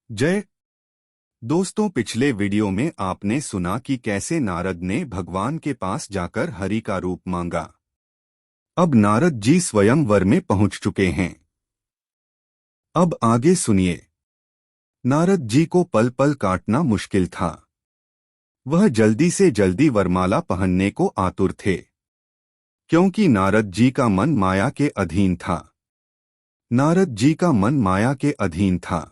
जय दोस्तों, पिछले वीडियो में आपने सुना कि कैसे नारद ने भगवान के पास जाकर हरि का रूप मांगा। अब नारद जी स्वयंवर में पहुंच चुके हैं। अब आगे सुनिए। नारद जी को पल पल काटना मुश्किल था। वह जल्दी से जल्दी वरमाला पहनने को आतुर थे, क्योंकि नारद जी का मन माया के अधीन था। नारद जी का मन माया के अधीन था,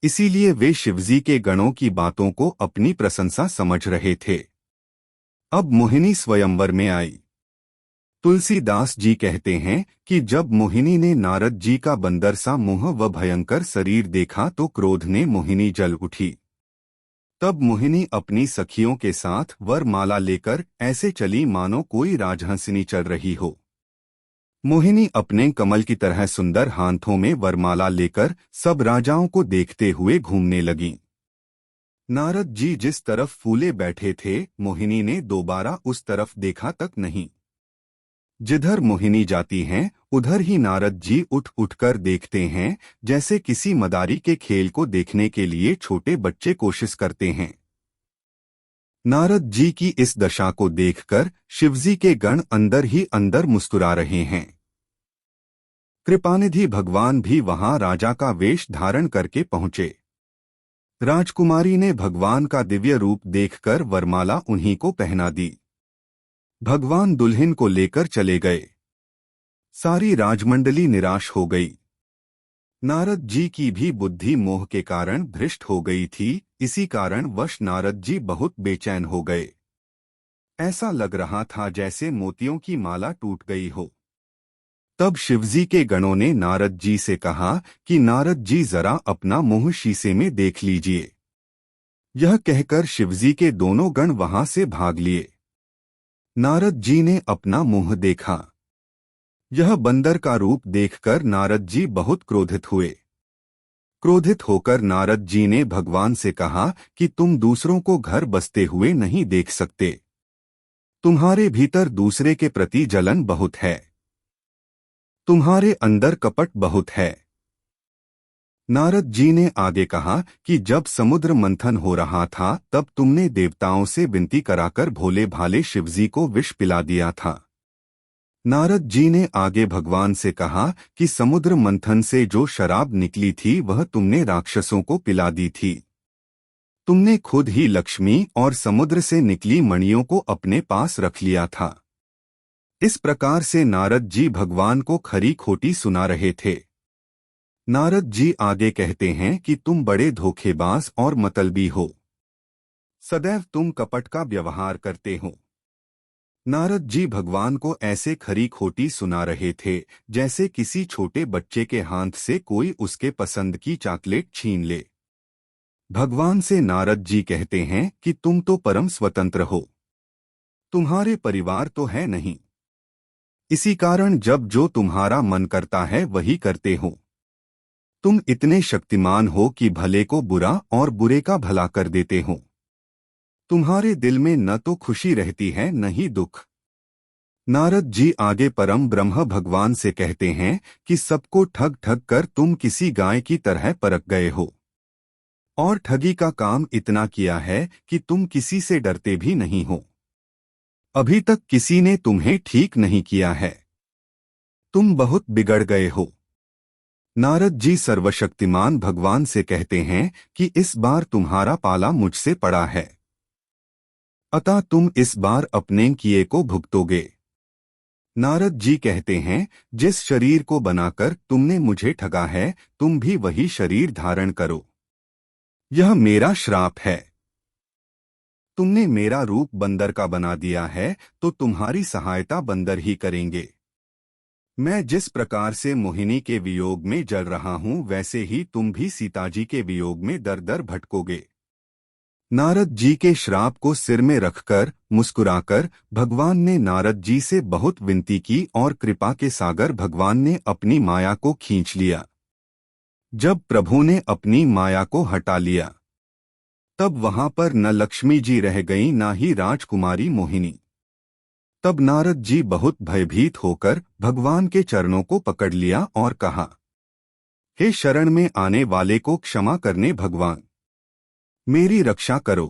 इसीलिए वे शिवजी के गणों की बातों को अपनी प्रशंसा समझ रहे थे। अब मोहिनी स्वयंवर में आई। तुलसीदास जी कहते हैं कि जब मोहिनी ने नारद जी का बंदर सा मुंह व भयंकर शरीर देखा तो क्रोध ने मोहिनी जल उठी। तब मोहिनी अपनी सखियों के साथ वरमाला लेकर ऐसे चली मानो कोई राजहंसिनी चल रही हो। मोहिनी अपने कमल की तरह सुंदर हाथों में वरमाला लेकर सब राजाओं को देखते हुए घूमने लगीं। नारद जी जिस तरफ फूले बैठे थे, मोहिनी ने दोबारा उस तरफ देखा तक नहीं। जिधर मोहिनी जाती हैं, उधर ही नारद जी उठ उठकर देखते हैं, जैसे किसी मदारी के खेल को देखने के लिए छोटे बच्चे कोशिश करते हैं। नारद जी की इस दशा को देखकर शिवजी के गण अंदर ही अंदर मुस्कुरा रहे हैं। कृपानिधि भगवान भी वहां राजा का वेश धारण करके पहुंचे। राजकुमारी ने भगवान का दिव्य रूप देखकर वरमाला उन्हीं को पहना दी। भगवान दुल्हन को लेकर चले गए। सारी राजमंडली निराश हो गई। नारद जी की भी बुद्धि मोह के कारण भ्रष्ट हो गई थी, इसी कारण वश नारद जी बहुत बेचैन हो गए। ऐसा लग रहा था जैसे मोतियों की माला टूट गई हो। तब शिवजी के गणों ने नारद जी से कहा कि नारद जी जरा अपना मुंह शीशे में देख लीजिए। यह कहकर शिवजी के दोनों गण वहां से भाग लिए। नारद जी ने अपना मुंह देखा। यह बंदर का रूप देखकर नारद जी बहुत क्रोधित हुए। क्रोधित होकर नारद जी ने भगवान से कहा कि तुम दूसरों को घर बसते हुए नहीं देख सकते। तुम्हारे भीतर दूसरे के प्रति जलन बहुत है। तुम्हारे अंदर कपट बहुत है। नारद जी ने आगे कहा कि जब समुद्र मंथन हो रहा था तब तुमने देवताओं से विनती कराकर भोले भाले शिवजी को विष पिला दिया था। नारद जी ने आगे भगवान से कहा कि समुद्र मंथन से जो शराब निकली थी वह तुमने राक्षसों को पिला दी थी। तुमने खुद ही लक्ष्मी और समुद्र से निकली मणियों को अपने पास रख लिया था। इस प्रकार से नारद जी भगवान को खरी खोटी सुना रहे थे। नारद जी आगे कहते हैं कि तुम बड़े धोखेबाज और मतलबी हो। सदैव तुम कपट का व्यवहार करते हो। नारद जी भगवान को ऐसे खरी खोटी सुना रहे थे जैसे किसी छोटे बच्चे के हाथ से कोई उसके पसंद की चॉकलेट छीन ले। भगवान से नारद जी कहते हैं कि तुम तो परम स्वतंत्र हो। तुम्हारे परिवार तो है नहीं। इसी कारण जब जो तुम्हारा मन करता है वही करते हो। तुम इतने शक्तिमान हो कि भले को बुरा और बुरे का भला कर देते हो। तुम्हारे दिल में न तो खुशी रहती है न ही दुख। नारद जी आगे परम ब्रह्म भगवान से कहते हैं कि सबको ठग ठग कर तुम किसी गाय की तरह परख गए हो और ठगी का काम इतना किया है कि तुम किसी से डरते भी नहीं हो। अभी तक किसी ने तुम्हें ठीक नहीं किया है। तुम बहुत बिगड़ गए हो। नारद जी सर्वशक्तिमान भगवान से कहते हैं कि इस बार तुम्हारा पाला मुझसे पड़ा है, अतः तुम इस बार अपने किए को भुगतोगे। नारद जी कहते हैं, जिस शरीर को बनाकर तुमने मुझे ठगा है, तुम भी वही शरीर धारण करो। यह मेरा श्राप है। तुमने मेरा रूप बंदर का बना दिया है, तो तुम्हारी सहायता बंदर ही करेंगे। मैं जिस प्रकार से मोहिनी के वियोग में जल रहा हूं, वैसे ही तुम भी सीताजी के वियोग में दर दर भटकोगे। नारद जी के श्राप को सिर में रखकर मुस्कुराकर भगवान ने नारद जी से बहुत विनती की और कृपा के सागर भगवान ने अपनी माया को खींच लिया। जब प्रभु ने अपनी माया को हटा लिया, तब वहां पर न लक्ष्मी जी रह गई न ही राजकुमारी मोहिनी। तब नारद जी बहुत भयभीत होकर भगवान के चरणों को पकड़ लिया और कहा, हे शरण में आने वाले को क्षमा करने भगवान, मेरी रक्षा करो।